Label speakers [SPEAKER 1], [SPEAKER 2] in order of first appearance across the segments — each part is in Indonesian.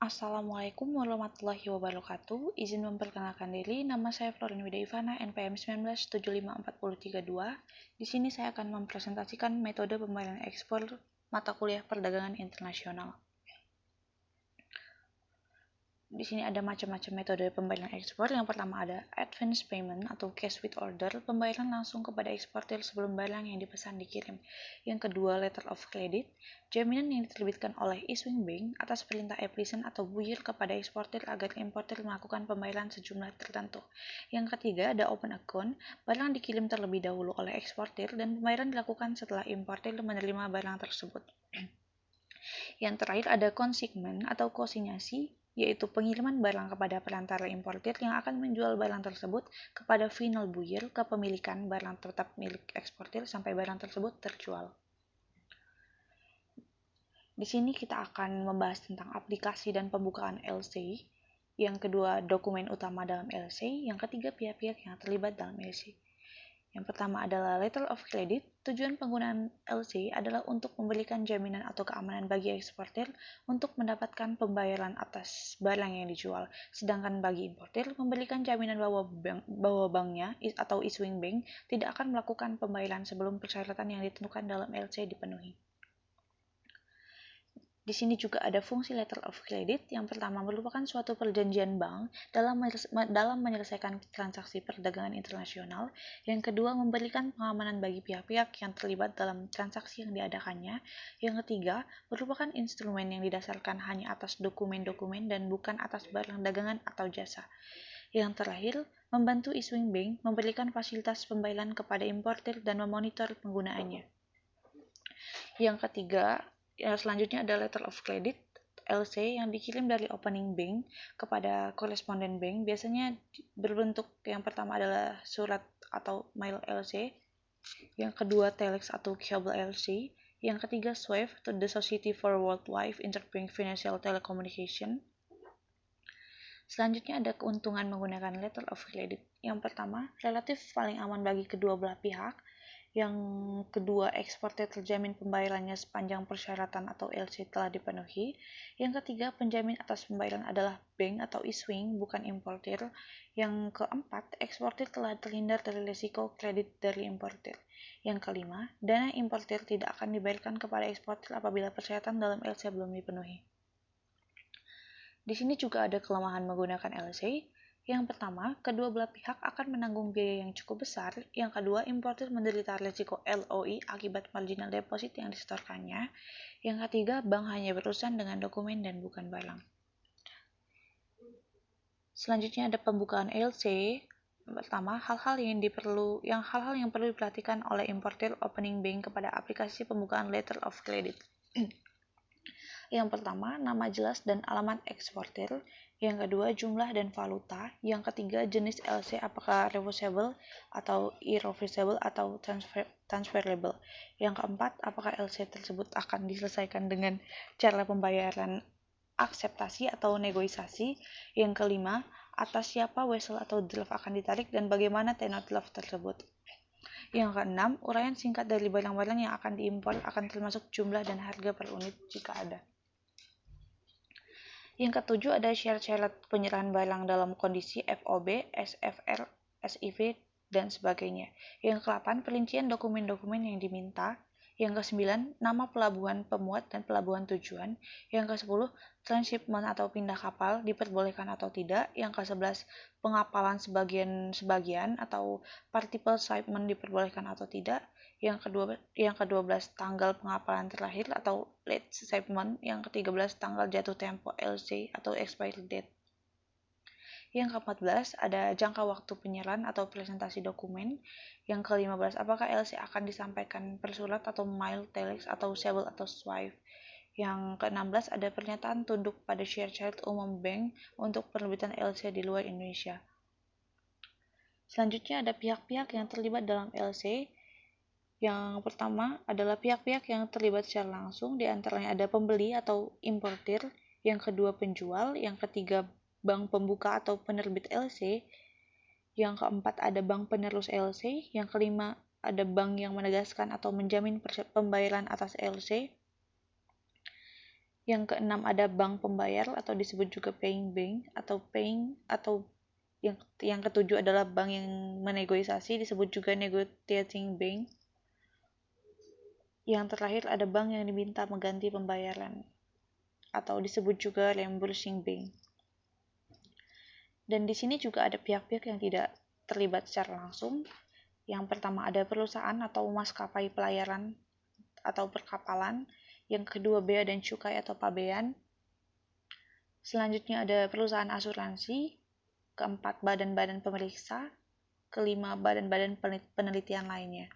[SPEAKER 1] Assalamualaikum warahmatullahi wabarakatuh. Izin memperkenalkan diri, nama saya Florin Wida Ivana, NPM 1975432. Di sini saya akan mempresentasikan metode pembayaran ekspor mata kuliah perdagangan internasional. Di sini ada macam-macam metode pembayaran ekspor. Yang pertama ada advance payment atau cash with order, pembayaran langsung kepada eksportir sebelum barang yang dipesan dikirim. Yang kedua, letter of credit, jaminan yang diterbitkan oleh issuing bank atas perintah applicant atau buyer kepada eksportir agar importir melakukan pembayaran sejumlah tertentu. Yang ketiga, ada open account, barang dikirim terlebih dahulu oleh eksportir dan pembayaran dilakukan setelah importir menerima barang tersebut. Yang terakhir ada consignment atau konsinyasi, yaitu pengiriman barang kepada perantara importir yang akan menjual barang tersebut kepada final buyer. Kepemilikan barang tetap milik eksportir sampai barang tersebut terjual. Di sini kita akan membahas tentang aplikasi dan pembukaan LC. Yang kedua, dokumen utama dalam LC. Yang ketiga, pihak-pihak yang terlibat dalam LC. Yang pertama adalah letter of credit. Tujuan penggunaan LC adalah untuk memberikan jaminan atau keamanan bagi eksportir untuk mendapatkan pembayaran atas barang yang dijual. Sedangkan bagi importir, memberikan jaminan bahwa banknya atau issuing bank tidak akan melakukan pembayaran sebelum persyaratan yang ditentukan dalam LC dipenuhi. Di sini juga ada fungsi letter of credit. Yang pertama merupakan suatu perjanjian bank dalam menyelesaikan transaksi perdagangan internasional. Yang kedua memberikan pengamanan bagi pihak-pihak yang terlibat dalam transaksi yang diadakannya. Yang ketiga merupakan instrumen yang didasarkan hanya atas dokumen-dokumen dan bukan atas barang dagangan atau jasa. Yang terakhir, membantu issuing bank memberikan fasilitas pembayaran kepada importir dan memonitor penggunaannya. Yang ketiga, selanjutnya ada letter of credit LC yang dikirim dari opening bank kepada koresponden bank. Biasanya berbentuk yang pertama adalah surat atau mail LC, yang kedua telex atau cable LC, yang ketiga SWIFT atau the Society for Worldwide Interbank Financial Telecommunication. Selanjutnya ada keuntungan menggunakan letter of credit. Yang pertama, relatif paling aman bagi kedua belah pihak. Yang kedua, eksportir terjamin pembayarannya sepanjang persyaratan atau LC telah dipenuhi. Yang ketiga, penjamin atas pembayaran adalah bank atau issuing, bukan importir. Yang keempat, eksportir telah terhindar dari risiko kredit dari importir. Yang kelima, dana importir tidak akan dibayarkan kepada eksportir apabila persyaratan dalam LC belum dipenuhi. Di sini juga ada kelemahan menggunakan LC. Yang pertama, kedua belah pihak akan menanggung biaya yang cukup besar. Yang kedua, importir menderita risiko LOI akibat marginal deposit yang disetorkannya. Yang ketiga, bank hanya berurusan dengan dokumen dan bukan barang. Selanjutnya ada pembukaan LC. Pertama, hal-hal yang perlu diperhatikan oleh importir opening bank kepada aplikasi pembukaan letter of credit. Yang pertama, nama jelas dan alamat eksportir. Yang kedua, jumlah dan valuta. Yang ketiga, jenis LC apakah reversible atau irreversible atau transferable. Yang keempat, apakah LC tersebut akan diselesaikan dengan cara pembayaran akseptasi atau negosiasi. Yang kelima, atas siapa wesel atau draft akan ditarik dan bagaimana tenor draft tersebut. Yang keenam, uraian singkat dari barang-barang yang akan diimpor akan termasuk jumlah dan harga per unit jika ada. Yang ketujuh ada syarat-syarat penyerahan barang dalam kondisi FOB, SFR, SIV, dan sebagainya. Yang ke-8 perincian dokumen-dokumen yang diminta. Yang ke-9 nama pelabuhan pemuat dan pelabuhan tujuan. Yang ke-10 transshipment atau pindah kapal diperbolehkan atau tidak. Yang ke-11 pengapalan sebagian atau particle shipment diperbolehkan atau tidak. Yang ke-12 tanggal pengapalan terakhir atau late shipment. Yang ke-13 tanggal jatuh tempo LC atau expiry date. Yang ke-14 ada jangka waktu penyerahan atau presentasi dokumen. Yang ke-15 apakah LC akan disampaikan per surat atau mail, telex atau cable atau SWIFT. Yang ke-16 ada pernyataan tunduk pada syarat umum bank untuk penerbitan LC di luar Indonesia. Selanjutnya ada pihak-pihak yang terlibat dalam LC. Yang pertama adalah pihak-pihak yang terlibat secara langsung, di antaranya ada pembeli atau importir, yang kedua penjual, yang ketiga bank pembuka atau penerbit LC, yang keempat ada bank penerus LC, yang kelima ada bank yang menegaskan atau menjamin pembayaran atas LC, Yang keenam ada bank pembayar atau disebut juga paying bank atau yang ketujuh adalah bank yang menegosiasi disebut juga negotiating bank. Yang terakhir ada bank yang diminta mengganti pembayaran atau disebut juga reimbursing bank. Dan di sini juga ada pihak-pihak yang tidak terlibat secara langsung. Yang pertama ada perusahaan atau maskapai pelayaran atau perkapalan. Yang kedua bea dan cukai atau pabean. Selanjutnya ada perusahaan asuransi. Keempat badan-badan pemeriksa. Kelima badan-badan penelitian lainnya.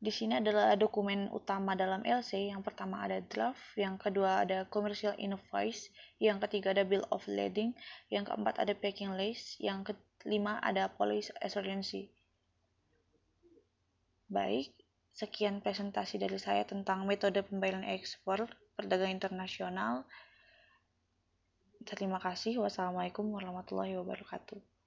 [SPEAKER 1] Di sini adalah dokumen utama dalam LC. Yang pertama ada draft, yang kedua ada commercial invoice, yang ketiga ada bill of lading, yang keempat ada packing list, yang kelima ada policy assurance. Baik, sekian presentasi dari saya tentang metode pembayaran ekspor perdagangan internasional. Terima kasih. Wassalamualaikum warahmatullahi wabarakatuh.